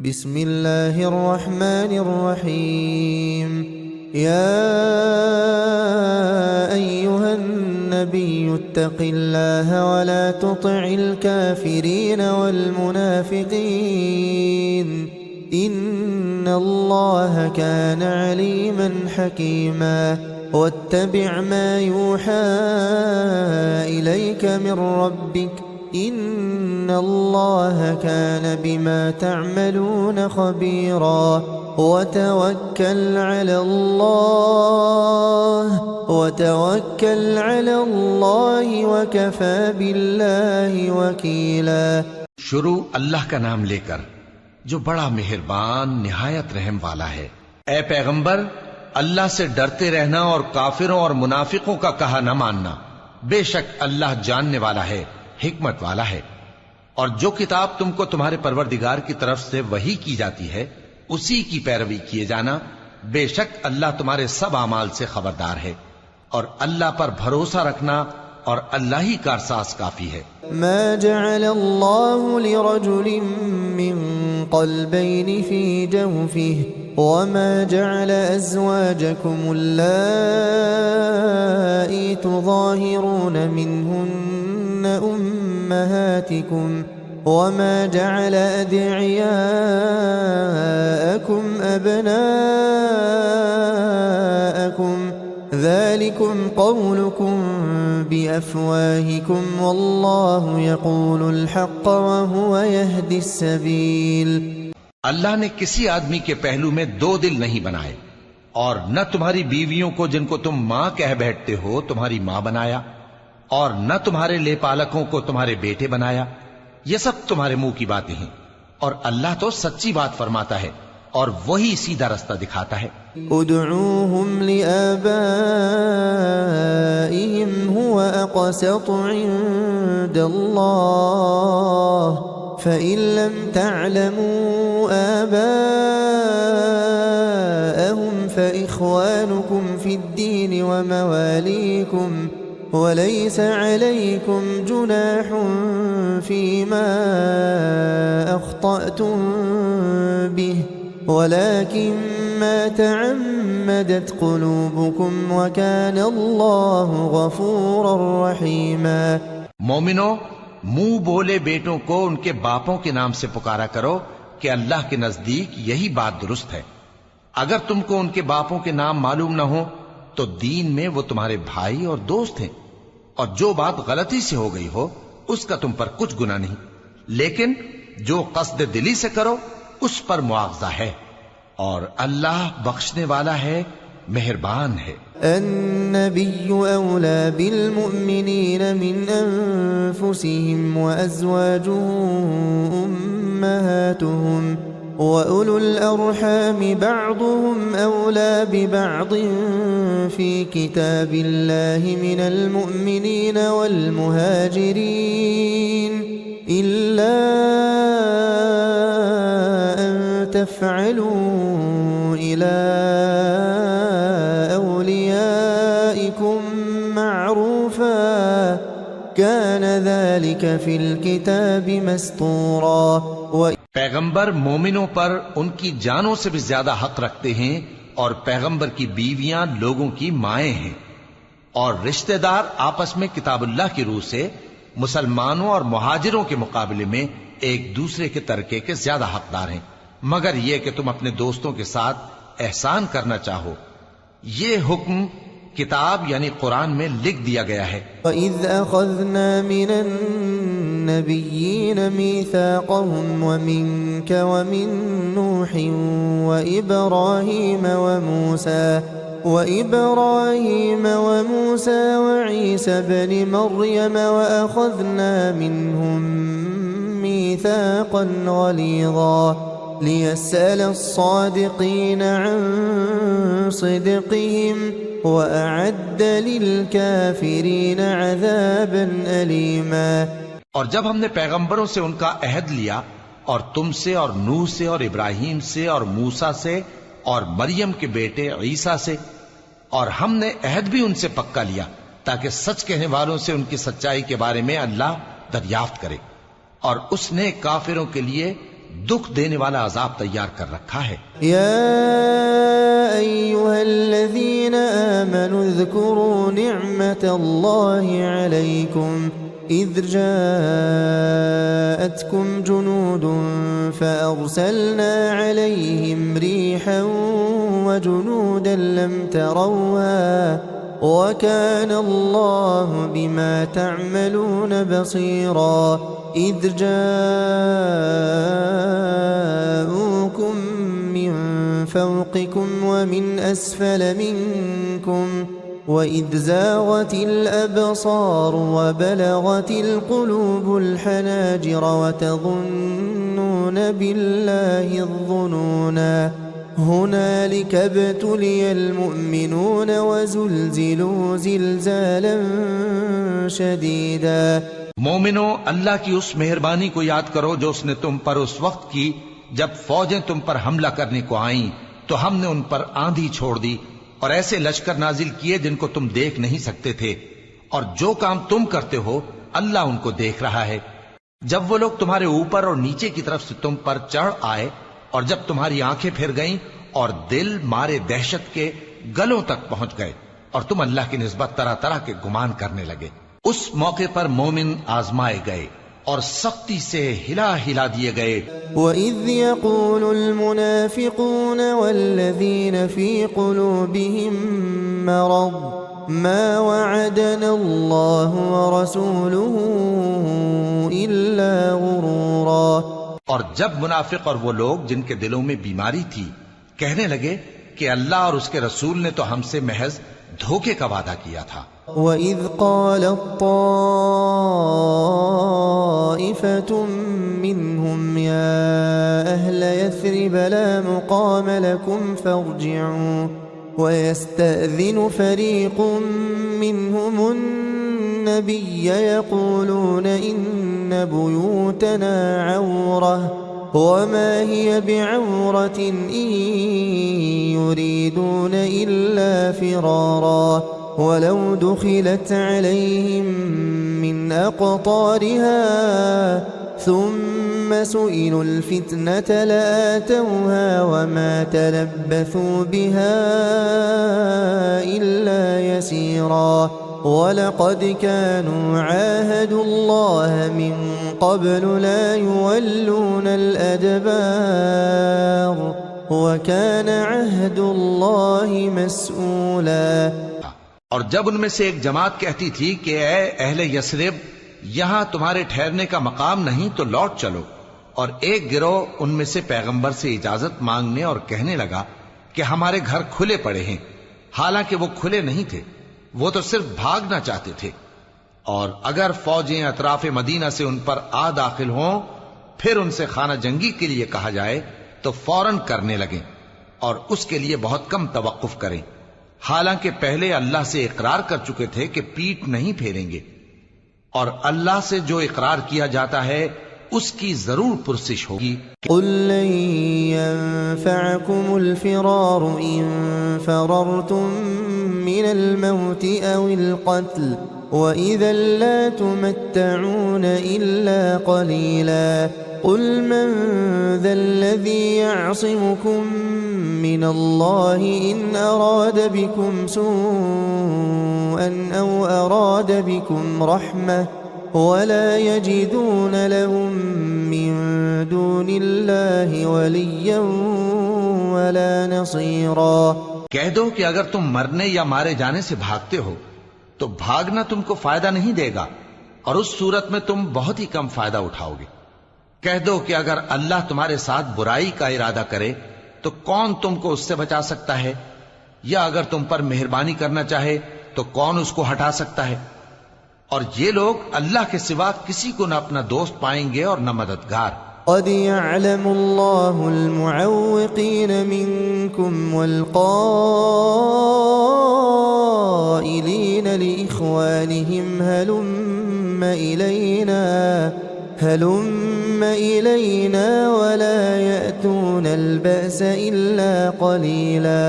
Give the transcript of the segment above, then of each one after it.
बिस्मिल्लाहिर्रहमानिर्रहीम। या अय्युहन्नबिय्युत्तक़िल्लाह वला तुति'ल काफ़िरीन वल मुनाफ़िक़ीन इन्नल्लाह कान अलीमन हकीमा वत्तबि' मा यूहा इलैक मिन रब्बिक इन्नल्लाह कान बिमा तअमलून खबीरा वतवक्कल अलल्लाह वकफ़ा बिल्लाहि वकीला। शुरू अल्लाह का नाम लेकर जो बड़ा मेहरबान निहायत रहम वाला है। ए पैगंबर, अल्लाह से डरते रहना और काफिरों और मुनाफिकों का कहा न मानना। बेशक अल्लाह जानने वाला है, हिकमत वाला है। और जो किताब तुमको तुम्हारे परवरदिगार की तरफ से वही की जाती है उसी की पैरवी किए जाना। बेशक अल्लाह तुम्हारे सब आमाल से खबरदार है। और अल्लाह पर भरोसा रखना और अल्लाह ही कारसाज काफी है। मा जअलल्लाहु लिरजुलिन मिन क़ल्बैनि फ़ी जawfihi वमा जअल अज़वाजकुमुल्लाती तुज़ाहिरून मिनहुन्न उम्महातिकुम वमा जअल अद'इयाअकुम अबनाअकुम ज़ालिकुम क़ौलुकुम बिअफ़वाहिकुम वल्लाहु यक़ूलुल हक़्क़ वहुव यहदिस सबील। अल्लाह ने किसी आदमी के पहलू में दो दिल नहीं बनाए और न तुम्हारी बीवियों को जिनको तुम मां कह बैठते हो तुम्हारी मां बनाया और न तुम्हारे लेपालकों को तुम्हारे बेटे बनाया। ये सब तुम्हारे मुंह की बातें हैं और अल्लाह तो सच्ची बात फरमाता है और वही सीधा रास्ता दिखाता है। उदऊहुम लिआबाइहिम हुवा अक़सतु इंदल्लाह फ़इन लम तअलमू आबाअहुम फ़इख़्वानुकुम फ़िद्दीन वमवालीकुम वलैस अलैकुम जुनाहुन फ़ीमा अख़्तअतुम बिहि वलाकिन मा तअम्मदत क़ुलूबुकुम वकान अल्लाहु गफ़ूरर रहीमा। मोमिनो, मुंह बोले बेटों को उनके बापों के नाम से पुकारा करो कि अल्लाह के नजदीक यही बात दुरुस्त है। अगर तुमको उनके बापों के नाम मालूम न हो तो दीन में वो तुम्हारे भाई और दोस्त हैं और जो बात गलती से हो गई हो उसका तुम पर कुछ गुनाह नहीं, लेकिन जो कस्द दिली से करो उस पर मुआवजा है और अल्लाह बख्शने वाला है, मेहरबान है। अन्नबिय्यु औला बिल मुअमिनीन मिन अनफुसिहिम व अज़वाजुहु उम्महातुहुम व उलुल अर्हामि बअदुहुम औला बिबअदिन फ़ी किताबिल्लाहि मिनल मुअमिनीन वल मुहाजिरीन इल्ला अन तफ़अलू इला औलियाइकुम मअरूफ़ा कान ज़ालिक फ़िल किताबि मस्तूरा। पैगंबर मोमिनों पर उनकी जानों से भी ज्यादा हक रखते हैं और पैगंबर की बीवियां लोगों की माएं हैं और रिश्तेदार आपस में किताबुल्लाह की रूह से मुसलमानों और मुहाजिरों के मुकाबले में एक दूसरे के तरके के ज्यादा हकदार हैं, मगर यह कि तुम अपने दोस्तों के साथ एहसान करना चाहो। ये हुक्म किताब यानी कुरान में लिख दिया गया है। वइज़ अख़ज़ना मिनन नबिय्यीन मीसाक़हुम व मिनक व मिन नूहिन व इब्राहीम व मूसा व ईसा इब्न मर्यम व अख़ज़ना मिनहुम मीसाक़न ग़लीज़ा लियस्अल अस्सादिक़ीन अन सिद्क़िहिम व अअद्द लिलकाफ़िरीन अज़ाबन अलीमा। और जब हमने पैगंबरों से उनका अहद लिया और तुमसे और नूह से और इब्राहिम से और मूसा से और मरियम के बेटे ईसा से, और हमने अहद भी उनसे पक्का लिया ताकि सच कहने वालों से उनकी सच्चाई के बारे में अल्लाह दरियाफ्त करे। और उसने काफिरों के लिए दुख देने वाला अजाब तैयार कर रखा है। या अय्युहल्लज़ीना आमनू ज़्कुरू निअमतल्लाहि अलैकुम इज़ जाअतकुम जुनूदुन फ़अरसलना अलैहिम रीहन व जुनूदन लम तरौहा वकान अल्लाहु बिमा तअमलून बसीरा इज़ जाऊकुम मिन फ़ौक़िकुम व मिन अस्फ़ल मिनकुम वइज़ ज़ाग़तिल अबसार व बलग़तिल क़ुलूबुल हनाजिर व तज़ुन्नून बिल्लाहि ज़ुनूना हुनालिक इब्तुलियल मुअमिनून व ज़ुल्ज़िलू ज़िलज़ालन शदीदा। मोमिनो, अल्लाह की उस मेहरबानी को याद करो जो उसने तुम पर उस वक्त की जब फौजें तुम पर हमला करने को आईं, तो हमने उन पर आंधी छोड़ दी और ऐसे लश्कर नाजिल किए जिनको तुम देख नहीं सकते थे, और जो काम तुम करते हो अल्लाह उनको देख रहा है। जब वो लोग तुम्हारे ऊपर और नीचे की तरफ से तुम पर चढ़ आए और जब तुम्हारी आंखें फिर गईं और दिल मारे दहशत के गलों तक पहुंच गए और तुम अल्लाह की निस्बत तरह तरह के गुमान करने लगे, उस मौके पर मोमिन आजमाए गए और सख्ती से हिला हिला दिए गए। वइज़ यक़ूलुल मुनाफ़िक़ून वल्लज़ीन फ़ी क़ुलूबिहिम मरद मा वअदना अल्लाहु व रसूलुहु इल्ला गुरूरा। और जब मुनाफिक और वो लोग जिनके दिलों में बीमारी थी कहने लगे कि अल्लाह और उसके रसूल ने तो हमसे महज धोखे का वादा किया था। वइज़ क़ालत ताइफ़तुम मिनहुम या अहल यस्रिब ला मुक़ाम लकुम फ़र्जि'ू वयस्तअज़िनु फ़रीक़ुम मिनहुमुन नबिय्य यक़ूलून इन्न बुयूतना औरह वमा हिय बिऔरतिन इन युरीदून इल्ला फ़िरारा वलौ दुखिलत अलैहिम मिन अक़तारिहा सुम्म सुइलुल फ़ित्नत लआतौहा वमा तलब्बथू बिहा इल्ला यसीरा वलक़द कानू आहदुल्लाह मिन क़ब्लु ला युवल्लूनल अदबार वकान अहदुल्लाहि मस्ऊला। और जब उनमें से एक जमात कहती थी कि ऐ अहले यस्रिब, यहां तुम्हारे ठहरने का मकाम नहीं तो लौट चलो, और एक गिरोह उनमें से पैगंबर से इजाजत मांगने और कहने लगा कि हमारे घर खुले पड़े हैं, हालांकि वो खुले नहीं थे, वो तो सिर्फ भागना चाहते थे। और अगर फौजें अतराफ मदीना से उन पर आ दाखिल हों फिर उनसे खाना जंगी के लिए कहा जाए तो फौरन करने लगें और उसके लिए बहुत कम तवक्कुफ करें, हालांकि पहले अल्लाह से इकरार कर चुके थे कि पीठ नहीं फेरेंगे, और अल्लाह से जो इकरार किया जाता है उसकी जरूर पुरसिश होगी। कुल लन यंफअकुमुल फ़िरारु इन फ़ररतुम मिनल मौति अविल क़त्ल व इज़न ला तुमत्तऊन इल्ला क़लीला कुल मन ज़ल्लज़ी यअसिमुकुम मिनल्लाहि इन अराद बिकुम सूअन औ अराद बिकुम रहमह वला यजिदून लहुम मिन दूनिल्लाहि वलिय्यन वला नसीरा। कह दो कि अगर तुम मरने या मारे जाने से भागते हो तो भागना तुमको फायदा नहीं देगा और उस सूरत में तुम बहुत ही कम फायदा उठाओगे। कह दो कि अगर अल्लाह तुम्हारे साथ बुराई का इरादा करे तो कौन तुमको उससे बचा सकता है, या अगर तुम पर मेहरबानी करना चाहे तो कौन उसको हटा सकता है। और ये लोग अल्लाह के सिवा किसी को न अपना दोस्त पाएंगे और न मददगार। क़द यअलमुल्लाहुल मुअव्विक़ीन मिनकुम वल क़ाइलीन लिइख़वानिहिम हलुम्म इलैना वला यअतूनल बअस इल्ला क़लीला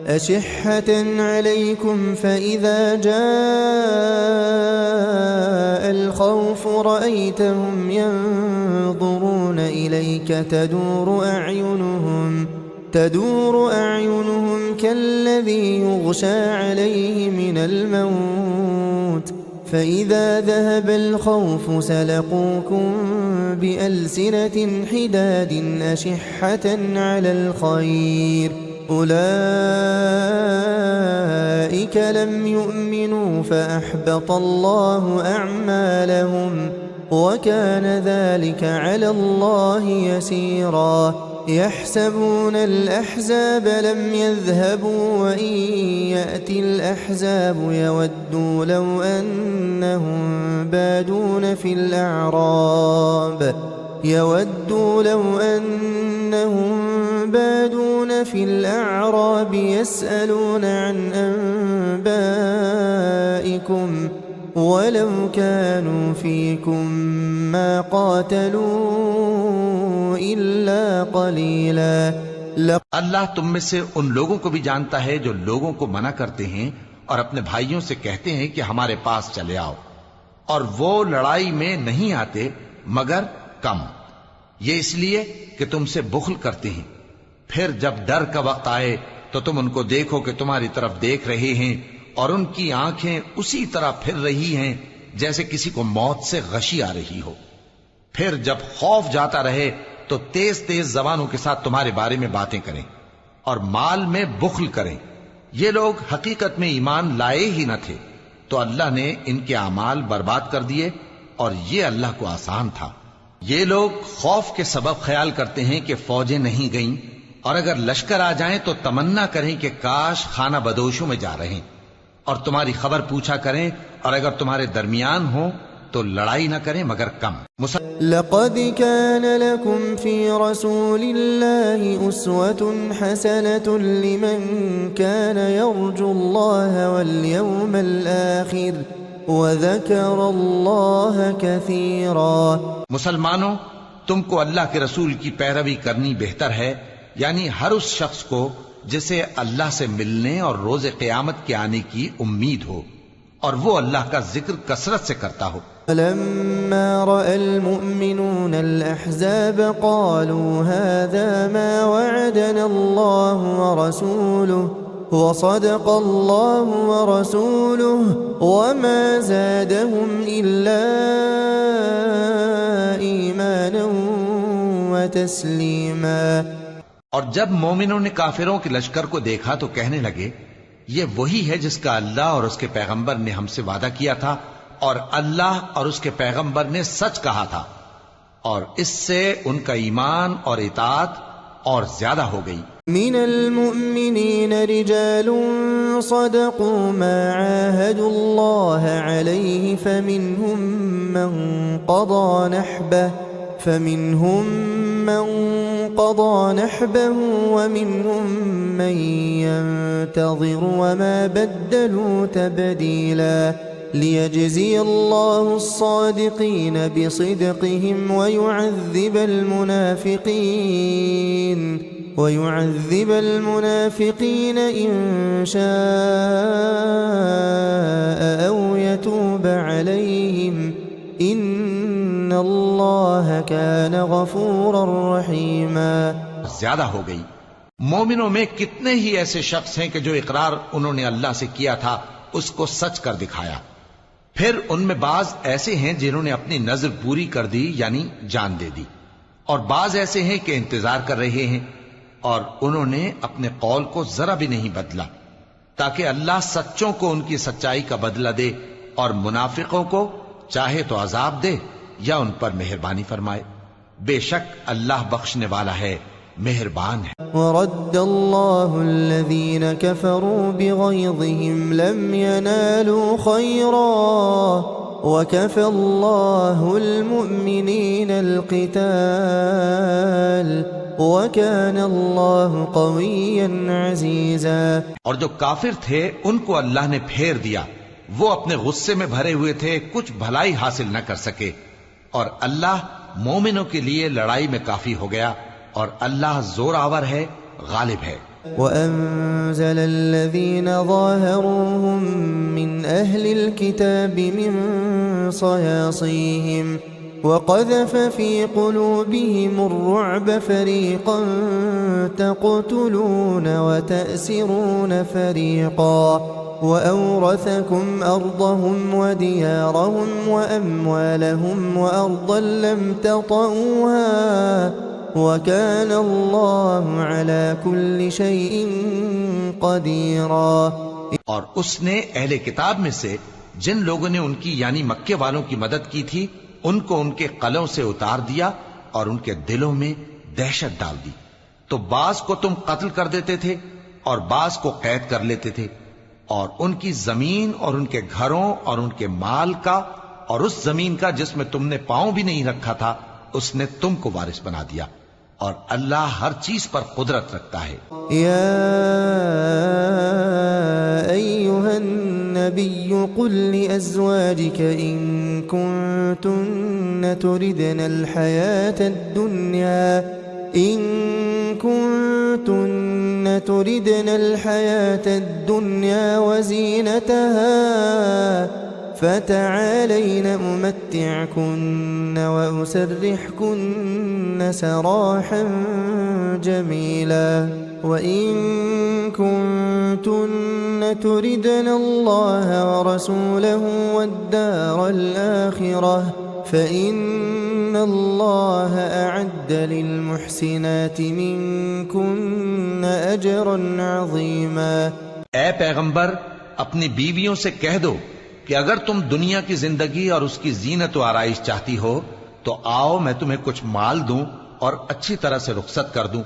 أشحة عليكم فإذا جاء الخوف رأيتهم ينظرون إليك تدور أعينهم كالذي يغشى عليه من الموت فإذا ذهب الخوف سلقوكم بألسنة حداد أشحة على الخير أولئك لم يؤمنوا فأحبط الله أعمالهم وكان ذلك على الله يسيرا يحسبون الأحزاب لم يذهبوا وإن يأتي الأحزاب يودوا لو أنهم بادون في الأعراب يسألون عن أنبائكم ولو كانوا فيكم ما قاتلوا إلا قليلا अल्लाह तुम में से उन लोगों को भी जानता है जो लोगों को मना करते हैं और अपने भाइयों से कहते हैं कि हमारे पास चले आओ, और वो लड़ाई में नहीं आते मगर कम, ये इसलिए कि तुमसे बुख्ल करते हैं। फिर जब डर का वक्त आए तो तुम उनको देखो कि तुम्हारी तरफ देख रहे हैं और उनकी आंखें उसी तरह फिर रही हैं जैसे किसी को मौत से गशी आ रही हो। फिर जब खौफ जाता रहे तो तेज तेज जबानों के साथ तुम्हारे बारे में बातें करें और माल में बुख्ल करें। ये लोग हकीकत में ईमान लाए ही न थे, तो अल्लाह ने इनके अमाल बर्बाद कर दिए और ये अल्लाह को आसान था। ये लोग खौफ के सबब ख्याल करते हैं कि फौजें नहीं गईं, और अगर लश्कर आ जाएं तो तमन्ना करें कि काश खाना बदोशों में जा रहे, और तुम्हारी खबर पूछा करें, और अगर तुम्हारे दरमियान हो तो लड़ाई न करें मगर कम। लक़द कान लकुम फ़ी रसूलिल्लाहि उस्वतुन हसनतुन लिमन कान यर्जुल्लाह वल यौमल आखिर व ज़करल्लाह कसीरा। मुसलमानों, तुमको अल्लाह के रसूल की पैरवी करनी बेहतर है, यानी हर उस शख्स को जिसे अल्लाह से मिलने और रोज़े क़यामत के आने की उम्मीद हो और वो अल्लाह का जिक्र कसरत से करता हो। लम्मा रअल मुअमिनून अल अहज़ाब क़ालू हाज़ा मा वअदना अल्लाहु व रसूलुहु व सदक़ल्लाहु व रसूलुहु व मा ज़ादहुम इल्ला ईमानन व तस्लीमा। और जब मोमिनों ने काफिरों के लश्कर को देखा तो कहने लगे, ये वही है जिसका अल्लाह और उसके पैगंबर ने हमसे वादा किया था, और अल्लाह और उसके पैगंबर ने सच कहा था, और इससे उनका ईमान और इताअत और ज्यादा हो गई। मिनल मुअमिनीन रिजालुन सदक़ू मा आहादुल्लाह अलैहि फमिनहुम मन क़ज़ा नहबहु वमिनहुम मन यंतज़िर वमा बद्दलू तब्दीला लियजज़िय अल्लाहु अस्सादिक़ीन बिसिदक़िहिम वयुअज़्ज़िब المنافقين إن شاء أو يتوب عليهم إن الله كان غفورا रहीमा। ज्यादा हो गई। मोमिनों में कितने ही ऐसे शख्स हैं कि जो इकरार उन्होंने अल्लाह से किया था उसको सच कर दिखाया। फिर उनमें बाज ऐसे हैं जिन्होंने अपनी नजर पूरी कर दी, यानी जान दे दी, और बाज ऐसे हैं कि इंतजार कर रहे हैं और उन्होंने अपने कौल को जरा भी नहीं बदला, ताकि अल्लाह सच्चों को उनकी सच्चाई का बदला दे और मुनाफिकों को चाहे तो अजाब दे या उन पर मेहरबानी फरमाए। बेशक अल्लाह बख्शने वाला है, मेहरबान है। वरद्दल्लाहु अल्लज़ीन कफ़रू बिग़यज़िहिम लम यनालू खैरा वकफ़ल्लाहुल मुअमिनीनल क़िताल वकानल्लाहु क़विय्यन अज़ीज़ा। और जो काफिर थे उनको अल्लाह ने फेर दिया, वो अपने गुस्से में भरे हुए थे, कुछ भलाई हासिल न कर सके, और अल्लाह मोमिनों के लिए लड़ाई में काफी हो गया, और अल्लाह जोरावर है, गालिब है। وأنزل الذين ظاهروهم من أهل الكتاب من صياصيهم وقذف في قلوبهم الرعب فريقا تقتلون وتأسرون فريقا وأورثكم أرضهم وديارهم وأموالهم وأرضا لم تطئوها وكان الله على كل شيء قديرا। और उसने अहले किताब में से जिन लोगों ने उनकी यानी मक्के वालों की मदद की थी उनको उनके कलों से उतार दिया और उनके दिलों में दहशत डाल दी। तो बाज को तुम कत्ल कर देते थे और बाज को कैद कर लेते थे और उनकी जमीन और उनके घरों और उनके माल का और उस जमीन का जिसमें तुमने पांव भी नहीं रखा था उसने तुमको वारिस बना दिया और अल्लाह हर चीज पर कुदरत रखता है। या अय्युहन नबी कुल लिअज़वाजिका इन कुंतुन्न तुरिदनल हयातद दुन्या इन कुंतुन्न तुरिदनल हयातद दुन्या वज़ीनतहा فتعالين أمتعكن وأسرحكن سراحا جميلا وإن كنتن تردن الله ورسوله والدار الآخرة فإن الله أعد للمحسنات منكن أجرا عظيما। ऐ पैगंबर अपनी बीवियों से कह दो कि अगर तुम दुनिया की जिंदगी और उसकी जीनत व आराइश चाहती हो तो आओ मैं तुम्हें कुछ माल दूं और अच्छी तरह से रुखसत कर दूं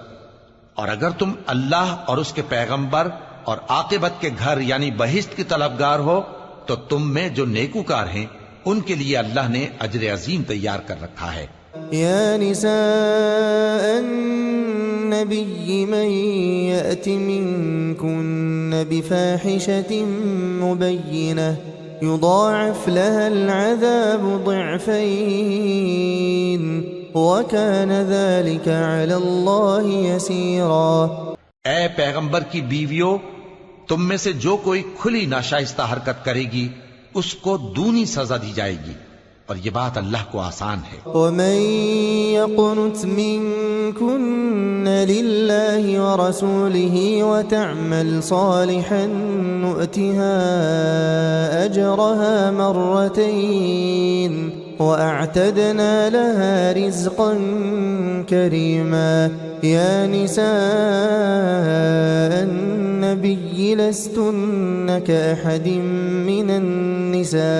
और अगर तुम अल्लाह और उसके पैगंबर और आकिबत के घर यानी बहिश्त की तलबगार हो तो तुम में जो नेकूकार हैं उनके लिए अल्लाह ने अजर अजीम तैयार कर रखा है। या निसाअन नबी मन यअति मिनकुन्न बिफाहिशतिन मुबय्यिनह युदाअफ लहल अज़ाब ज़िअफ़ैन वकान ज़ालिका अलल्लाहि यसीरा। ऐ पैगंबर की बीवियों तुम में से जो कोई खुली नाशाइस्ता हरकत करेगी उसको दूनी सजा दी जाएगी और ये बात अल्लाह को आसान है। वमन यक़नुत मिनकुन्न लिल्लाहि व रसूलिही व तअमल सालिहन नुअतिहा अजरहा मर्रतैन व अअतदना लहा रिज़क़न करीमा। या निसाअन नबी लस्तुन्न कअहदिन मिनन निसा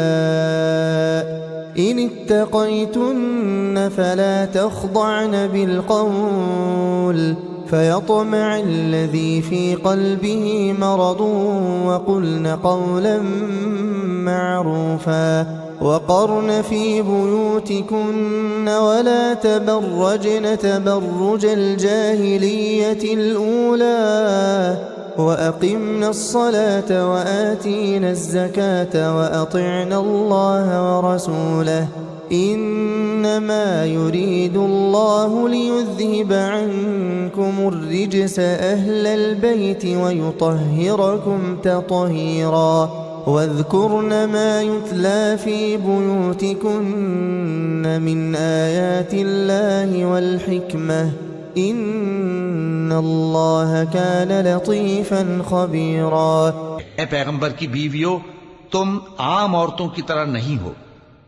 इन इत्तक़ैतुन्न फला तख़्दअन बिलक़ौल फयत्मअ अल्लज़ी फ़ी क़ल्बिही मरदुन वक़ुल्न क़ौलन मअरूफ़ा वक़र्न फ़ी बुयूतिकुन्न वला तबर्रजन तबर्रुजल जाहिलिय्यतिल ऊला वअक़िम्ना अस्सलात वआतीना अज़्ज़कात वअतिअना अल्लाह वरसूलह इन्नमा युरीदुल्लाहु लियुज़हिब अन्कुमुर रिज्स अह्लल बैति वयुतह्हिरकुम तत्हीरा। वज़्कुर्न मा युत्ला फ़ी बुयूतिकुन्न मिन आयातिल्लाहि वल हिक्मह इन्नल्लाह कान लतीफ़न ख़बीरा। ऐ पैगंबर की बीवियों तुम आम औरतों की तरह नहीं हो।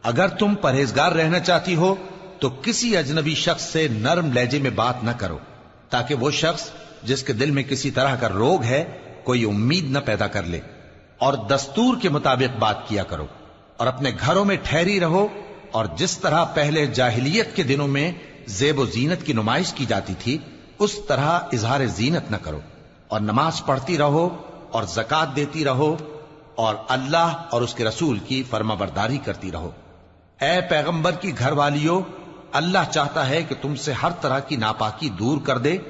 अगर तुम परहेजगार रहना चाहती हो तो किसी अजनबी शख्स से नरम लहजे में बात न करो ताकि वो शख्स जिसके दिल में किसी तरह का रोग है कोई उम्मीद न पैदा कर ले और दस्तूर के मुताबिक बात किया करो और अपने घरों में ठहरी रहो और जिस तरह पहले जाहिलियत के दिनों में ज़ेब व ज़ीनत की नुमाइश की जाती थी उस तरह इजहार ज़ीनत न करो और नमाज पढ़ती रहो और ज़कात देती रहो और अल्लाह और उसके रसूल की फर्माबरदारी करती रहो। ऐ पैगंबर की घरवालियों अल्लाह चाहता है कि तुमसे हर तरह की नापाकी दूर कर दे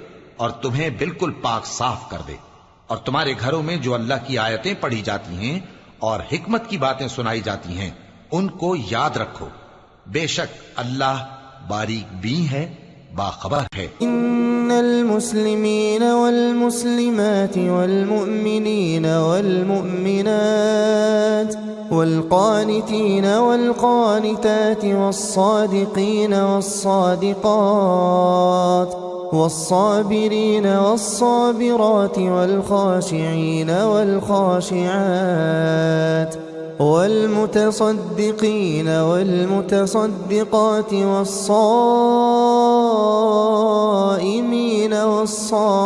और तुम्हें बिल्कुल पाक साफ कर दे और तुम्हारे घरों में जो अल्लाह की आयतें पढ़ी जाती हैं और हिकमत की बातें सुनाई जाती हैं उनको याद रखो। बेशक अल्लाह बारीक बीन है बाखबर है। इन्नल मुस्लिमीन वल मुस्लिमात वल मुमिनीन वल मुमिनात वल क़ानितीन वल क़ानितात वस्सादिक़ीन वस्सादिक़ात वस्साबिरीन वस्साबिरात वल ख़ाशिईन वल ख़ाशिआत वल्मुतसद्दिक़ीन वल्मुतसद्दिक़ात वस्साइमीन वस्साइमात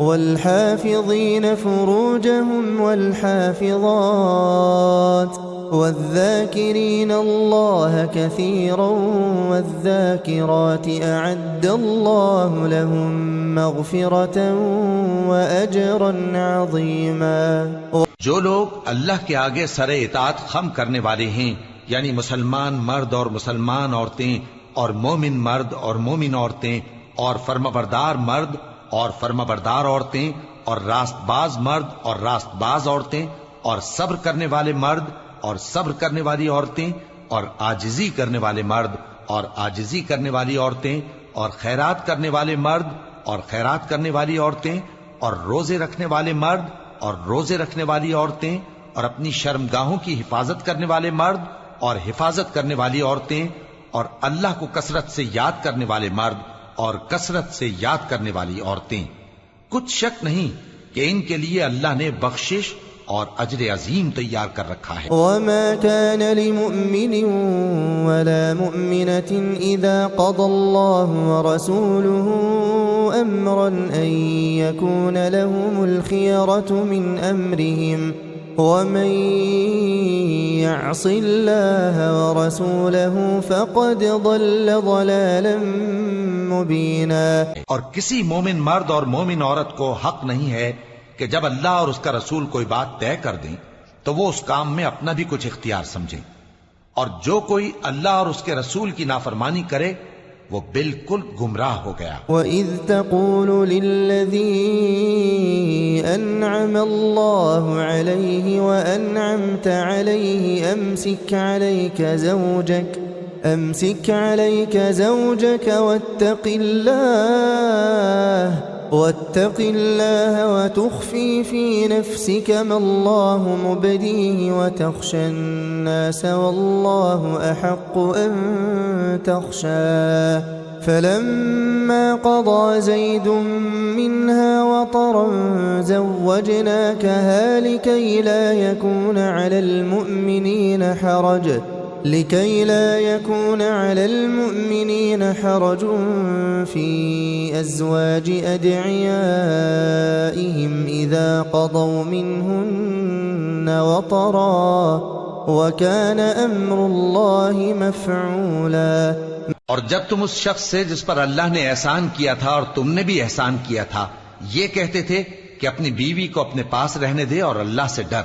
वल्हाफ़िज़ीन फ़ुरूजहुम वल्हाफ़िज़ात वज़्ज़ाकिरीन अल्लाह कसीरन वज़्ज़ाकिरात अअद्दल्लाहु लहुम मग़फ़िरतन व अजरन अज़ीमा। जो लोग अल्लाह के आगे सरे इताअत खम करने वाले हैं, यानी मुसलमान मर्द और मुसलमान औरतें और मोमिन मर्द और मोमिन औरतें और फर्माबरदार मर्द और फर्माबरदार औरतें और रास्तबाज मर्द और रास्तबाज औरतें और सब्र करने वाले मर्द और सब्र करने वाली औरतें और आजिजी करने वाले मर्द और आजिजी करने वाली औरतें और खैरात करने वाले मर्द और खैरात करने वाली औरतें और रोजे रखने वाले मर्द और रोजे रखने वाली औरतें और अपनी शर्मगाहों की हिफाजत करने वाले मर्द और हिफाजत करने वाली औरतें और अल्लाह को कसरत से याद करने वाले मर्द और कसरत से याद करने वाली औरतें। कुछ शक नहीं कि इनके लिए अल्लाह ने बख्शिश और अजर अजीम तैयार कर रखा है। वमा कान लिमुमिनिन वला मुमिनतिन इज़ा क़ज़ल्लाहु व रसूलुहु अम्रन अन यकून लहुमुल खियरतु मिन अम्रिहिम वमन यअसिल्लाह व रसूलहु फ़क़द ضل ضलालन मुबीना। और किसी मोमिन मर्द और मोमिन औरत को हक नहीं है कि जब अल्लाह और उसका रसूल कोई बात तय कर दें तो वो उस काम में अपना भी कुछ इख्तियार समझे, और जो कोई अल्लाह और उसके रसूल की नाफरमानी करे वो बिल्कुल गुमराह हो गया। वइज़ तक़ूलु लिल्लज़ी अन्अम अल्लाहु अलैहि व अन्अमत अलैहि अमसिक अलैक ज़ौजक वत्तक़िल्लाह वतुख़फ़ी फ़ी नफ़्सिक मल्लाहु मुब्दीहि वतख़शा अन्नास वल्लाहु अहक़्क़ु अन तख़शाह फलम्मा क़ज़ा ज़ैदुन मिन्हा वतरन ज़व्वजनाकहा लिकै ला यकून على المؤمنين حرج في أزواج أدعيائهم إذا قضوا منهن وطرا وكان أمر الله مفعولا। और जब तुम उस शख्स से जिस पर अल्लाह ने एहसान किया था और तुमने भी एहसान किया था ये कहते थे कि अपनी बीवी को अपने पास रहने दे और अल्लाह से डर,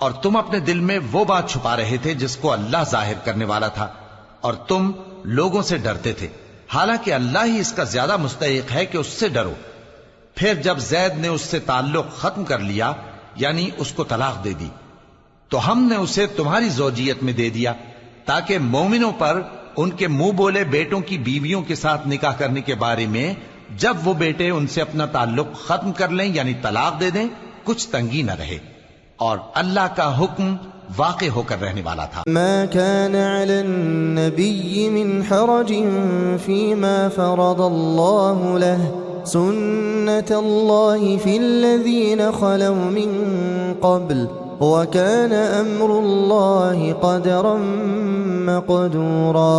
और तुम अपने दिल में वो बात छुपा रहे थे जिसको अल्लाह जाहिर करने वाला था, और तुम लोगों से डरते थे, हालांकि अल्लाह ही इसका ज्यादा मुस्तहिक है कि उससे डरो। फिर जब जैद ने उससे ताल्लुक खत्म कर लिया यानी उसको तलाक दे दी तो हमने उसे तुम्हारी ज़ौजियत में दे दिया ताकि मोमिनों पर उनके मुंह बोले बेटों की बीवियों के साथ निकाह करने के बारे में जब वो बेटे उनसे अपना ताल्लुक खत्म कर लें यानी तलाक दे दें कुछ तंगी न रहे, और अल्लाह का हुक्म वाक़े होकर रहने वाला था। मा कान अलन नबिय्य मिन हरजिन फीमा फरदल्लाहु लहु सुन्नतल्लाहि फिल्लज़ीना खलौ मिन क़ब्ल व कान अम्रुल्लाहि क़दरन मक़दूरा।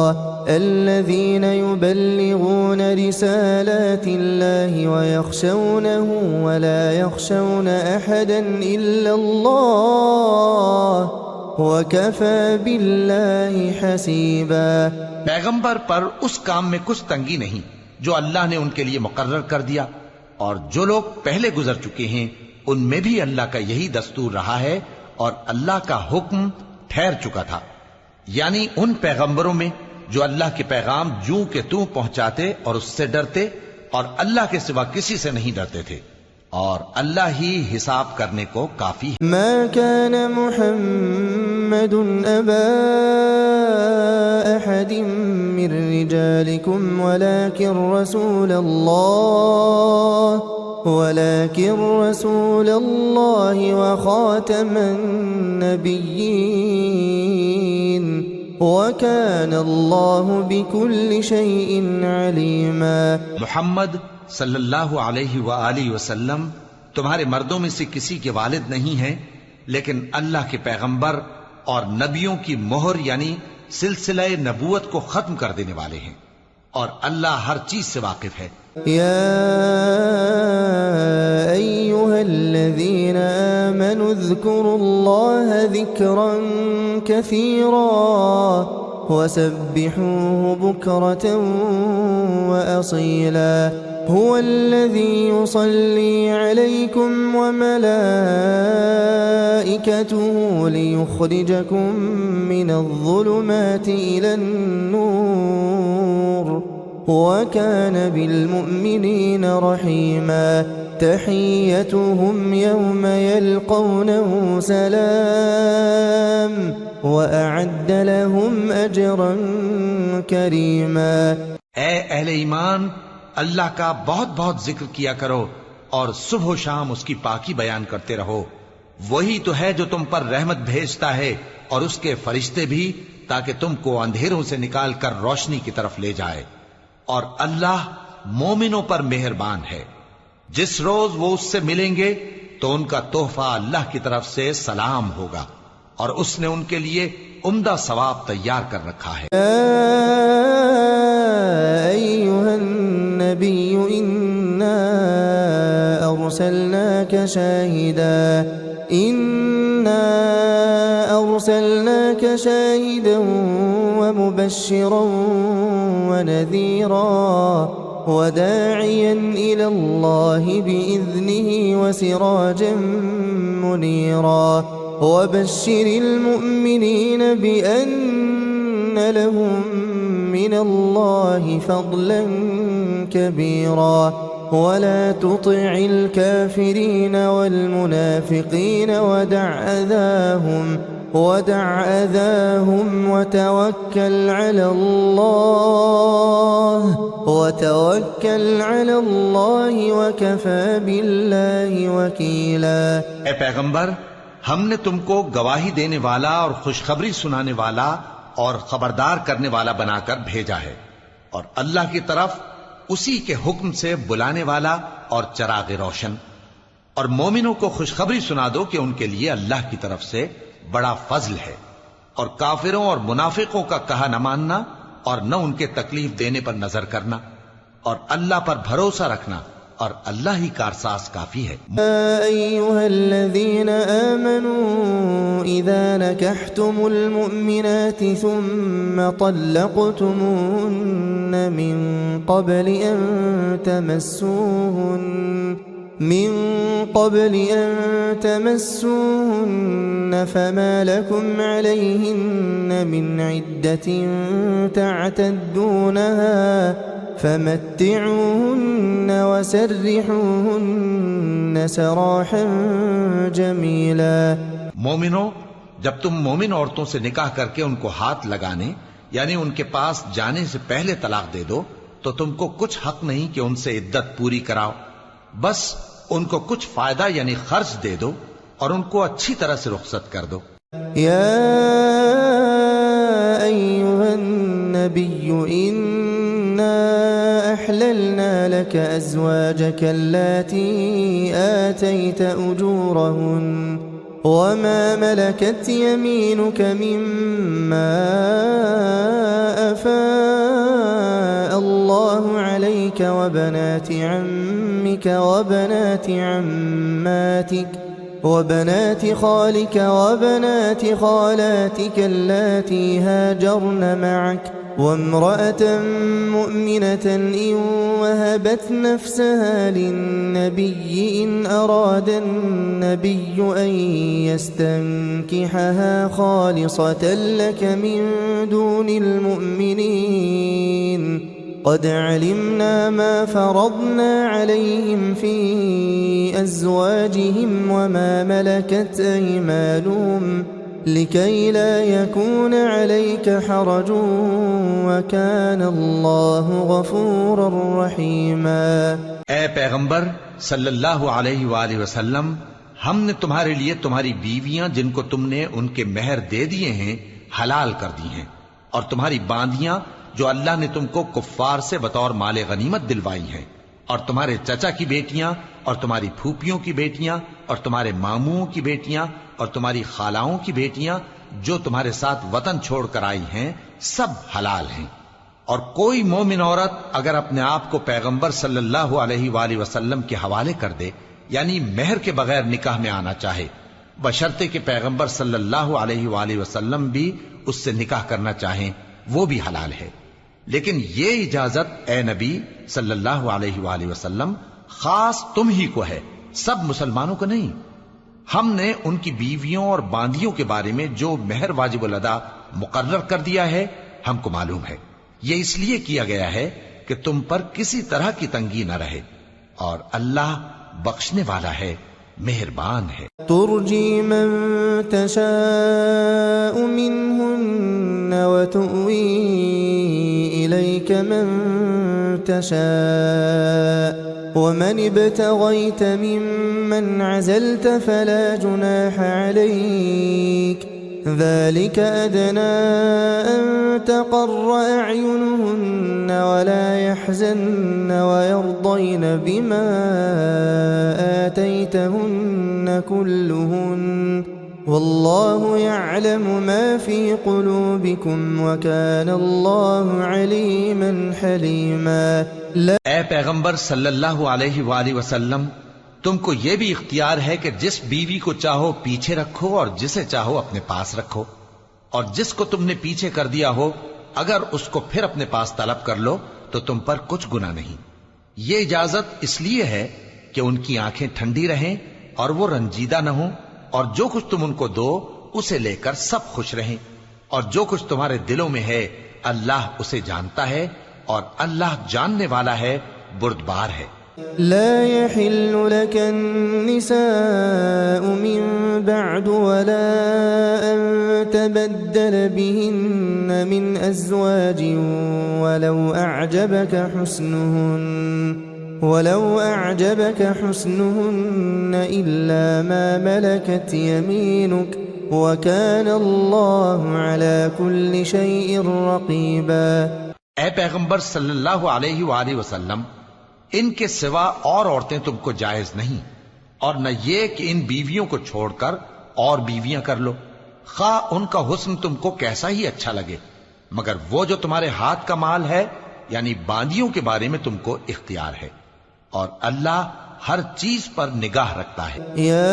الذين يبلغون رسالات الله ويخشونه ولا يخشون أحدا إلا الله وكفى بالله حسيبا। पैगंबर पर उस काम में कुछ तंगी नहीं जो अल्लाह ने उनके लिए मुकर्रर कर दिया, और जो लोग पहले गुजर चुके हैं उनमें भी अल्लाह का यही दस्तूर रहा है और अल्लाह का हुक्म ठहर चुका था, यानी उन पैगंबरों में जो अल्लाह के पैगाम जूं के तू पहुंचाते और उससे डरते और अल्लाह के सिवा किसी से नहीं डरते थे, और अल्लाह ही हिसाब करने को काफी है। मा कान محمد أبا أحد من رجالكم ولكن رسول الله وخاتم النبيين وكان الله بكل شيء عليما। मोहम्मद सल्लल्लाहु अलैहि व आलिहि वसल्लम तुम्हारे मर्दों में से किसी के वालिद नहीं हैं, लेकिन अल्लाह के पैगंबर और नबियों की मोहर यानी सिलसिला नबूवत को खत्म कर देने वाले हैं, और अल्लाह हर चीज से वाकिफ है। या अय्युहल्लज़ीना आमनू ज़्कुरुल्लाह ज़िक्रन कसीरा वसब्बिहूहु बुक्रतन व असीला हुवल्लज़ी युसल्ली अलैकुम व मलाइकतुहु लियुख़रिजकुम मिनज़्ज़ुलुमाति इलन्नूर वकान बिल्मुअ्मिनीन रहीमा। तहिय्यतुहुम यौम यल्क़ौनहु सलाम वअअद्द लहुम अजरन करीमा। ऐ अहले ईमान, अल्लाह का बहुत बहुत जिक्र किया करो और सुबह शाम उसकी पाकी बयान करते रहो। वही तो है जो तुम पर रहमत भेजता है और उसके फरिश्ते भी, ताकि तुमको अंधेरों से निकालकर रोशनी की तरफ ले जाए। और अल्लाह मोमिनों पर मेहरबान है। जिस रोज वो उससे मिलेंगे तो उनका तोहफा अल्लाह की तरफ से सलाम होगा, और उसने उनके लिए उम्दा सवाब तैयार कर रखा है। इन्ना अरसलनाक शाहिदन व मुबश्शिरन व नज़ीरा वदाइयन इलल्लाहि बिइज़निहि व सिराजन मुनीरा वबश्शिरिल मुअ्मिनीन बिअन्न लहुम मिनल्लाहि फज़लन कबीरा वला तुति'ल काफिरीन वल मुनाफिकीन वदअ अज़ाहुम वतवक्कल अलल्लाहि वकफ़ा बिल्लाहि वकीला। ए पैगंबर, हमने तुमको गवाही देने वाला और खुशखबरी सुनाने वाला और खबरदार करने वाला बनाकर भेजा है, और अल्लाह की तरफ उसी के हुक्म से बुलाने वाला और चराग रोशन। और मोमिनों को खुशखबरी सुना दो कि उनके लिए अल्लाह की तरफ से बड़ा फजल है, और काफिरों और मुनाफिकों का कहा न मानना और न उनके तकलीफ देने पर नजर करना, और अल्लाह पर भरोसा रखना, और अल्लाह ही कारसाज काफी है। अय्युहल्लज़ीना आमनू इज़ा नकहतुमुल मुअ्मिनाति सुम्मा तल्लक़तुमुहुन्न मिन قبل أن تمسوهن فما لكم عليهن من عدة تعتدونها فمتعوهن وسرحوهن سراحا जमीला। मोमिनो, जब तुम मोमिन औरतों से निकाह करके उनको हाथ लगाने यानी उनके पास जाने से पहले तलाक दे दो, तो तुमको कुछ हक नहीं कि उनसे इद्दत पूरी कराओ। बस उनको कुछ फायदा यानी खर्च दे दो और उनको अच्छी तरह से रुखसत कर दो। या अय्युहन नबिय्यु इन्ना अहललना लक अज़वाजक अल्लाती आतैत उजूरहुन वमा मलकत यमीनुक मिम्मा अफा अल्लाहु अलैक वबनात अम्मिक वबनात अम्मातिक वबनात खालिक वबनात खालातिक अल्लाती हाजरन मअक वम्रअतन मुअमिनतन इन वहबत नफ्सहा लिन्नबिय्यि इन अरादा अन्नबिय्यु अन यस्तंकिहहा खालिसतन लक मिन दूनिल मुअमिनीन قد علمنا ما فرضنا عليهم في أزواجهم وما ملكت أيمانهم लिकै ला यकून अलैक हरज वकान अल्लाहु गफूरर रहीमा। ए पैगंबर सल्लल्लाहु अलैहि वसल्लम, हमने तुम्हारे लिए तुम्हारी बीवियां जिनको तुमने उनके मेहर दे दिए हैं हलाल कर दी हैं, और तुम्हारी बांधियां जो अल्लाह ने तुमको कुफ्फार से बतौर माले गनीमत दिलवाई हैं, और तुम्हारे चचा की बेटियां और तुम्हारी फूफियों की बेटियां और तुम्हारे मामुओं की बेटियां और तुम्हारी खालाओं की बेटियां जो तुम्हारे साथ वतन छोड़कर आई हैं, सब हलाल हैं। और कोई मोमिन औरत अगर अपने आप को पैगंबर सल्लल्लाहु अलैहि वसल्लम के हवाले कर दे, यानी मेहर के बगैर निकाह में आना चाहे, बशर्ते के पैगंबर सल्लल्लाहु अलैहि वसल्लम भी उससे निकाह करना चाहें, वो भी हलाल है। लेकिन ये इजाजत ए नबी सल्लल्लाहु अलैहि वसल्लम खास तुम ही को है, सब मुसलमानों को नहीं। हमने उनकी बीवियों और बांदियों के बारे में जो मेहर वाजिबुल अदा मुकर्रर कर दिया है हमको मालूम है। ये इसलिए किया गया है कि तुम पर किसी तरह की तंगी न रहे, और अल्लाह बख्शने वाला है, मेहरबान है। तुर्जी मन तशाउ मिनहुन्न व तुवी इलैक मन तशा व मन इब्तगैत मिम्मन अज़लत फला जुनाह अलैक ذلك أدنى أن تقر أعينهن ولا يحزن ويرضين بما آتيتهن كلهن والله يعلم ما في قلوبكم وكان الله عليما حليما। ऐ पैगंबर सल्लल्लाहु अलैहि वसल्लम, तुमको यह भी इख्तियार है कि जिस बीवी को चाहो पीछे रखो और जिसे चाहो अपने पास रखो, और जिसको तुमने पीछे कर दिया हो अगर उसको फिर अपने पास तलब कर लो तो तुम पर कुछ गुनाह नहीं। ये इजाजत इसलिए है कि उनकी आंखें ठंडी रहें और वो रंजीदा न हो, और जो कुछ तुम उनको दो उसे लेकर सब खुश रहें, और जो कुछ तुम्हारे दिलों में है अल्लाह उसे जानता है, और अल्लाह जानने वाला है, बुर्दबार है। لا يحل لك النساء من بعد ولا أن تبدل بهن من أزواج ولو أعجبك حسنهن إلا ما ملكت يمينك وكان الله على كل شيء رقيبا। ऐ पैगंबर सल्लल्लाहु अलैहि वसल्लम, इनके सिवा और औरतें तुमको जायज नहीं, और न ये कि इन बीवियों को छोड़कर और बीवियां कर लो, खा उनका हुस्न तुमको कैसा ही अच्छा लगे, मगर वो जो तुम्हारे हाथ का माल है यानी बांदियों के बारे में तुमको इख्तियार है, और अल्लाह हर चीज पर निगाह रखता है। या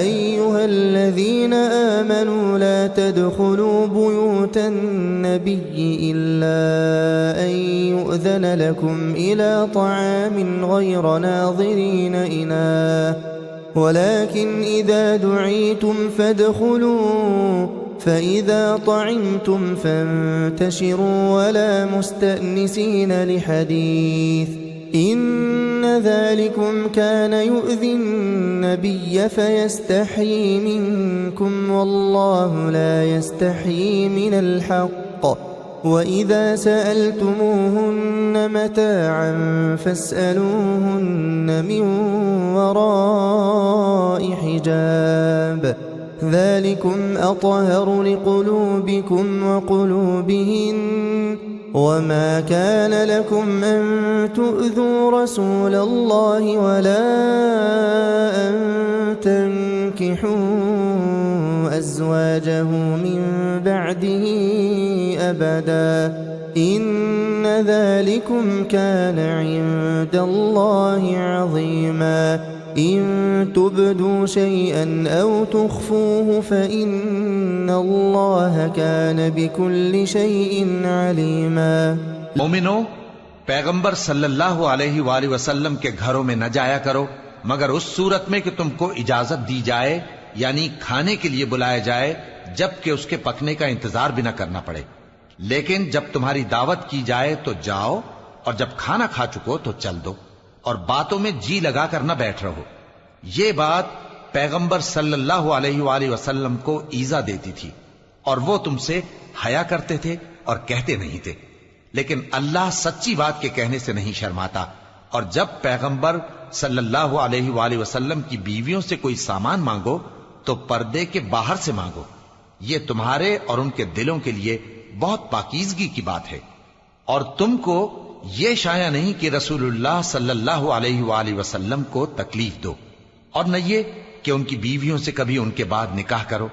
अय्युहल्लज़ीना आमनू ला तदखुलू बुयूतन नबिय्यि इल्ला अन युअज़न लकुम इला तआमिन गैर नाज़िरीन इनाह वलाकिन इज़ा दुईतुम फदखुलू فإذا طعمتم فانتشروا ولا مستأنسين لحديث إن ذلكم كان يؤذي النبي فيستحيي منكم والله لا يستحيي من الحق وإذا سألتموهن متاعا فاسألوهن من وراء حجاب ذلكم أطهر لقلوبكم وقلوبهن وما كان لكم أن تؤذوا رسول الله ولا أن تنكحوا أزواجه من بعده أبدا إن ذلكم كان عند الله عظيما إن تبدوا شيئا أو تخفوه فإن الله كان بكل شيء عليما। मोमिनो, पैगंबर सल्लल्लाहु अलैहि वसल्लम के घरों में न जाया करो मगर उस सूरत में कि तुमको इजाजत दी जाए, यानी खाने के लिए बुलाया जाए जबकि उसके पकने का इंतजार भी न करना पड़े। लेकिन जब तुम्हारी दावत की जाए तो जाओ, और जब खाना खा चुको तो चल दो, और बातों में जी लगा कर न बैठ रहो। ये बात पैगंबर सल्लल्लाहु अलैहि वसल्लम को ईजा देती थी और वो तुमसे हया करते थे और कहते नहीं थे। लेकिन अल्लाह सच्ची बात के कहने से नहीं शर्माता, और जब पैगंबर सल्लल्लाहु अलैहि वसल्लम की बीवियों से कोई सामान मांगो तो पर्दे के बाहर से मांगो। ये तुम्हारे और उनके दिलों के लिए बहुत पाकीज़गी की बात है। और तुमको ये शाया नहीं कि रसूलुल्लाह सल्लल्लाहु अलैहि वसल्लम को तकलीफ दो, और न ये कि उनकी बीवियों से कभी उनके बाद निकाह करो।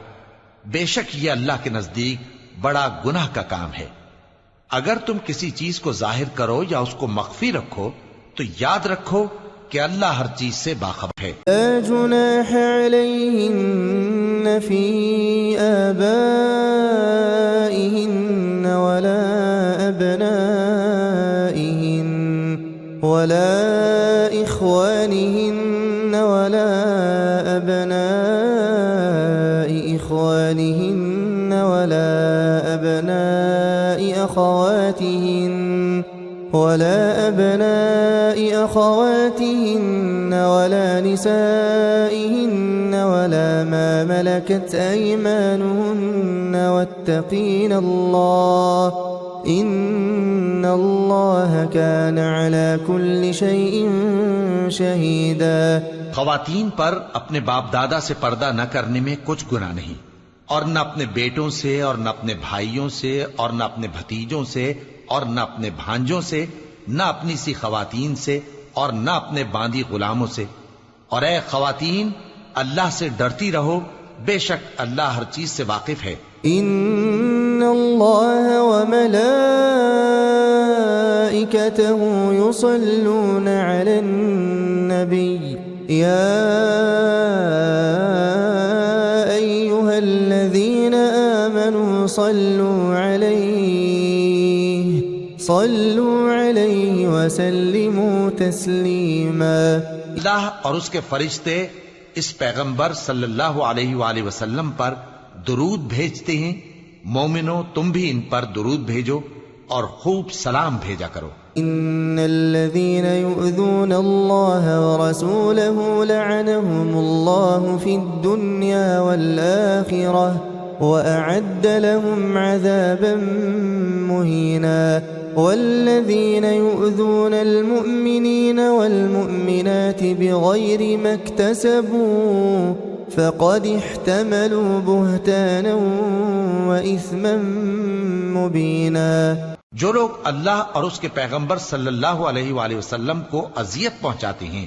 बेशक ये अल्लाह के नजदीक बड़ा गुनाह का काम है। अगर तुम किसी चीज को जाहिर करो या उसको मख्फी रखो तो याद रखो कि अल्लाह हर चीज से बाखबर है। ला जुनाह अलैहिन्न फी आबाइहिन्न वला अबनाइहिन्न वला इख्वानिहिन्न वला अबनाइ इख्वानिहिन्न वला अबनाइ अखवातिहिन्न ولا أبناء أخواتهن ولا نسائهن ولا ما ملكت أيمانهن واتقين الله إن الله كان على كل شيء شهيدا। खवातीन पर अपने बाप दादा से पर्दा न करने में कुछ गुनाह नहीं, और न अपने बेटों से और न अपने भाइयों से और न अपने भतीजों से और न अपने भांजों से, न अपनी सी खवातीन से और न अपने बांदी गुलामों से। और ए खवातीन, अल्लाह से डरती रहो, बेशक अल्लाह हर चीज से वाकिफ है। इन्नल्लाह व मलाइकतहु युसल्लूना अलैन नबी या अय्युहल्लज़ीना आमनू सल्लू अलैहि वसल्लिमू तस्लीमा। अल्लाह और उसके फरिश्ते इस पैगंबर सल्लल्लाहु अलैहि वसल्लम पर दुरूद भेजते हैं। मोमिनो, तुम भी इन पर दुरूद भेजो और खूब सलाम भेजा करो। इन्नल्लज़ीन युअज़ून अल्लाह व रसूलहु लअनहुमुल्लाहु फिद्दुन्या वल आखिरह व अअद्द लहुम अज़ाबन मुहीना। वल्लज़ीन युअज़ून अल-मुअमिनीन वल-मुअमिनात बिग़ैरि मा इक्तसबू फ़क़द इह्तमलू बुहतानन व इस्मन मुबीना। जो लोग अल्लाह और उसके पैगंबर सल्लल्लाहु अलैहि वसल्लम को अजियत पहुंचाते हैं,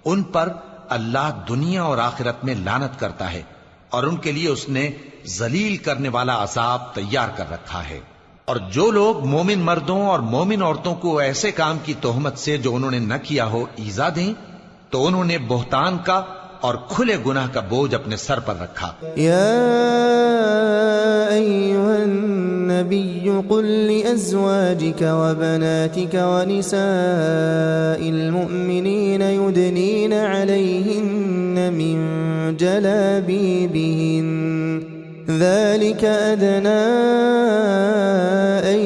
उन पर अल्लाह दुनिया और आखिरत में लानत करता है, और उनके लिए उसने जलील करने वाला अजाब तैयार कर रखा है। और जो लोग मोमिन मर्दों और मोमिन औरतों को ऐसे काम की तोहमत से जो उन्होंने न किया हो ईजा दें, तो उन्होंने बोहतान का और खुले गुनाह का बोझ अपने सर पर रखा। या अय्युहन नबिय्यु कुल लिअज़वाजिका व बनातिका व निसाइल मुअमिनीन युदनीना अलैहिन्न मिन जलाबीबिहिन ذلك أدنى أن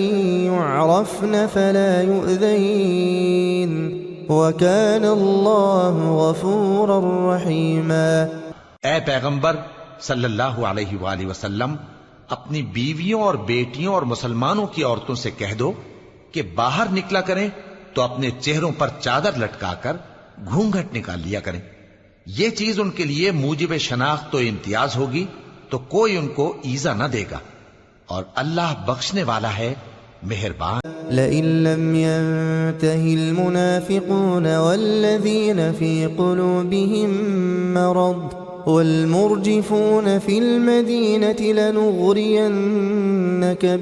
يعرفن فلا يؤذين وكان الله غفورا رحيما। ऐ पैगंबर सल्लल्लाहु अलैहि वसल्लम, अपनी बीवियों और बेटियों और मुसलमानों की औरतों से कह दो कि बाहर निकला करें तो अपने चेहरों पर चादर लटकाकर घूंघट निकाल लिया करें। ये चीज उनके लिए मूजिब शनाख्त तो इम्तियाज होगी, तो कोई उनको ईजा न देगा, और अल्लाह बख्शने वाला है, मेहरबान। लइन लम यंतहिल मुनाफिकून वल्लज़ीन फी क़ुलूबिहिम मरद वल्मुरजिफून फिल मदीनति लनुग़रियन्नक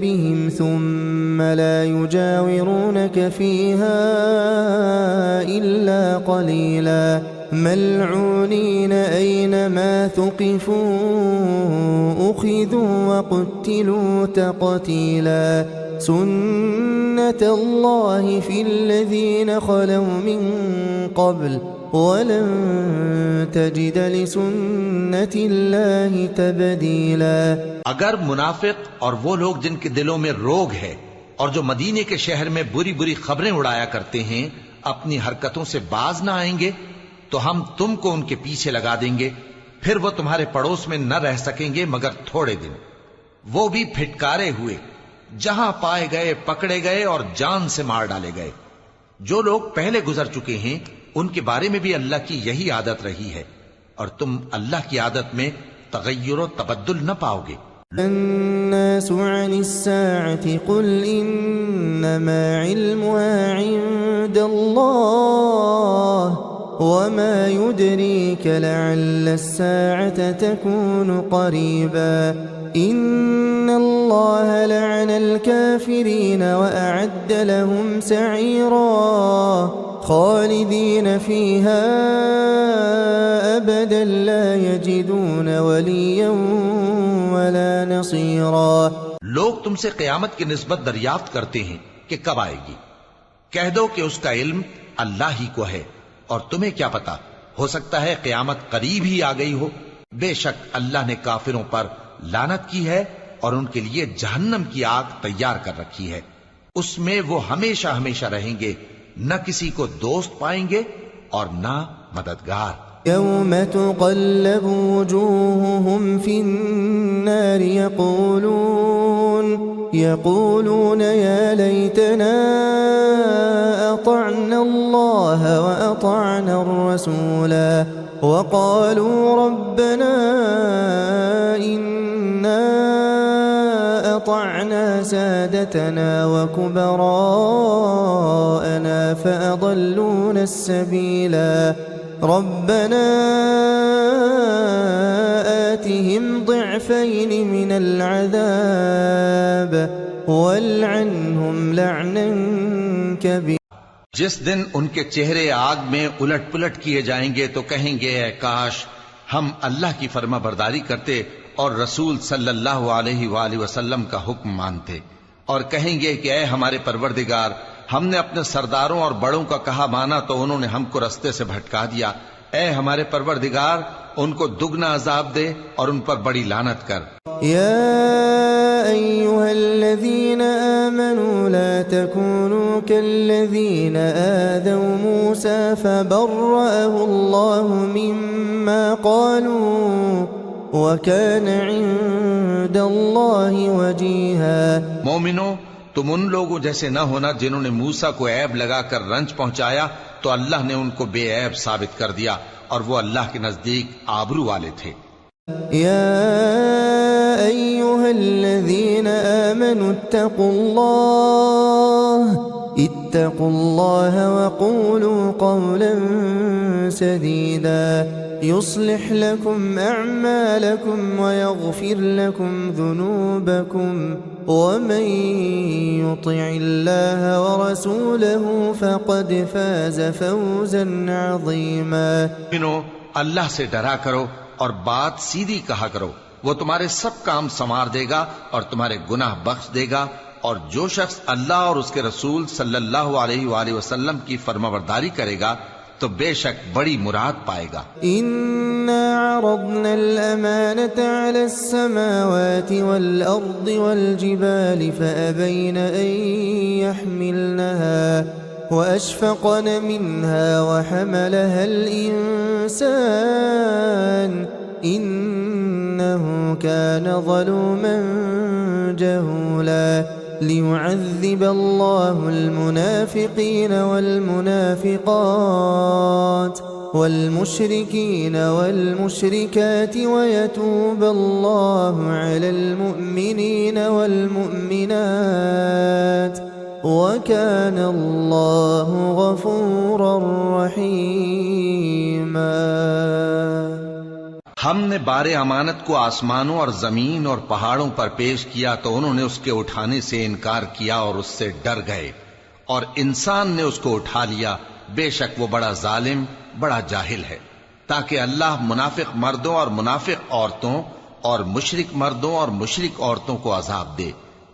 बिहिम थुम्मा ला युजाविरूनक फीहा इल्ला क़लीला मल्ऊनीन ऐनमा थुक़िफू उख़िज़ू वक़ुत्तिलू तक़तीला सुन्नतल्लाहि फ़िल्लज़ीन ख़लौ मिन क़ब्ल वलन तजिद लिसुन्नतिल्लाहि तब्दीला। अगर मुनाफिक और वो लोग जिनके दिलों में रोग है और जो मदीने के शहर में बुरी बुरी खबरें उड़ाया करते हैं अपनी हरकतों से बाज ना आएंगे, तो हम तुमको उनके पीछे लगा देंगे फिर वो तुम्हारे पड़ोस में न रह सकेंगे मगर थोड़े दिन, वो भी फिटकारे हुए, जहां पाए गए पकड़े गए और जान से मार डाले गए। जो लोग पहले गुजर चुके हैं उनके बारे में भी अल्लाह की यही आदत रही है, और तुम अल्लाह की आदत में तगय्युर और तबद्दुल न पाओगे। अन्नासु अनिस्साअति कुल इन्नमा इल्मुहा इंदल्लाह वमा युद्रीक लअल्ल अस्साअत तकूनु क़रीबा इन्नल्लाह लअनल काफिरीन वअअद्द लहुम सईरा खालिदीन फीहा अबदन ला यजिदून वलिय्यन वला नसीरा। लोग तुमसे क़यामत की निस्बत दरियाफ्त करते हैं कि कब आएगी। कह दो कि उसका इल्म अल्लाह ही को है, और तुम्हें क्या पता, हो सकता है क़यामत करीब ही आ गई हो। बेशक अल्लाह ने काफिरों पर लानत की है और उनके लिए जहन्नम की आग तैयार कर रखी है। उसमें वो हमेशा हमेशा रहेंगे, न किसी को दोस्त पाएंगे और न मददगार। यौम तुक़ल्लबु वुजूहुहुम फिन्नार यक़ूलून या लैतना अतअना अल्लाह व अतअना अर्रसूला वक़ालू रब्बना इन्ना अतअना सादतना व कुबराअना फ़अضلूना السबीला रब्बना आतिहिम ضिअफ़ैन मिनल अज़ाब वल्अन्हुम लअनन कबीरा। जिस दिन उनके चेहरे आग में उलट पुलट किए जाएंगे तो कहेंगे, ऐ काश हम अल्लाह की फर्मा बरदारी करते और रसूल सल्लल्लाहु अलैहि वसल्लम का हुक्म मानते, और कहेंगे कि ऐ हमारे परवरदिगार, हमने अपने सरदारों और बड़ों का कहा माना तो उन्होंने हमको रास्ते से भटका दिया। ऐ हमारे परवरदिगार, उनको दुगना अजाब दे और उन पर बड़ी लानत कर। या अय्युहल्लज़ीना आमनू ला तकूनू कल्लज़ीना आज़व मूसा फबर्रअहु अल्लाहु मिम्मा क़ालू वकान इंदल्लाहि वजीहा। मोमिनो, तुम उन लोगों जैसे न होना जिन्होंने मूसा को ऐब लगाकर रंज पहुंचाया तो अल्लाह ने उनको बेऐब साबित कर दिया, और वो अल्लाह के नजदीक आबरू वाले थे। या अय्युहल्लज़ीना आमनू इत्तक़ुल्लाह वक़ूलू क़ौलन सदीदा युस्लिह लकुम अअमालकुम वयग़फिर लकुम ज़ुनूबकुम वमन युतिइल्लाह वरसूलहु फ़क़द फ़ाज़ फ़ौज़न अज़ीमा। अल्लाह से डरा करो और बात सीधी कहा करो, वो तुम्हारे सब काम संवार देगा और तुम्हारे गुनाह बख्श देगा। और जो शख्स अल्लाह और उसके रसूल सल्लल्लाहु अलैहि वसल्लम की फरमाबरदारी करेगा तो बेशक बड़ी मुराद पाएगा। इन्ना अरदना अल-अमानता अला अस्समावाति वल अर्दि वल जिबालि फअबैन अन यहमिलनहा व अशफक़न मिन्हा व हमलहा अल-इंसान इन्नहु कान ज़लूमन जहूला। लियुअज़्ज़िब अल्लाहु अल-मुनाफ़िक़ीन वल-मुनाफ़िक़ात वल-मुश्रिकीन वल-मुश्रिकात व यतूब अल्लाहु अलल मुअ्मिनीन वल-मुअ्मिनात व कान अल्लाहु गफ़ूरर रहीमा। हमने बारे अमानत को आसमानों और जमीन और पहाड़ों पर पेश किया तो उन्होंने उसके उठाने से इनकार किया और उससे डर गए, और इंसान ने उसको उठा लिया। बेशक वो बड़ा जालिम, बड़ा जाहिल है। ताकि अल्लाह मुनाफिक मर्दों और मुनाफिक औरतों और मुशरिक मर्दों और मुशरिक औरतों को अजाब दे,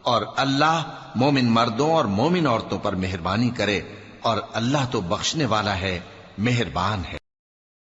और अल्लाह मोमिन मर्दों और मोमिन औरतों पर मेहरबानी करे, और अल्लाह तो बख्शने वाला है, मेहरबान है।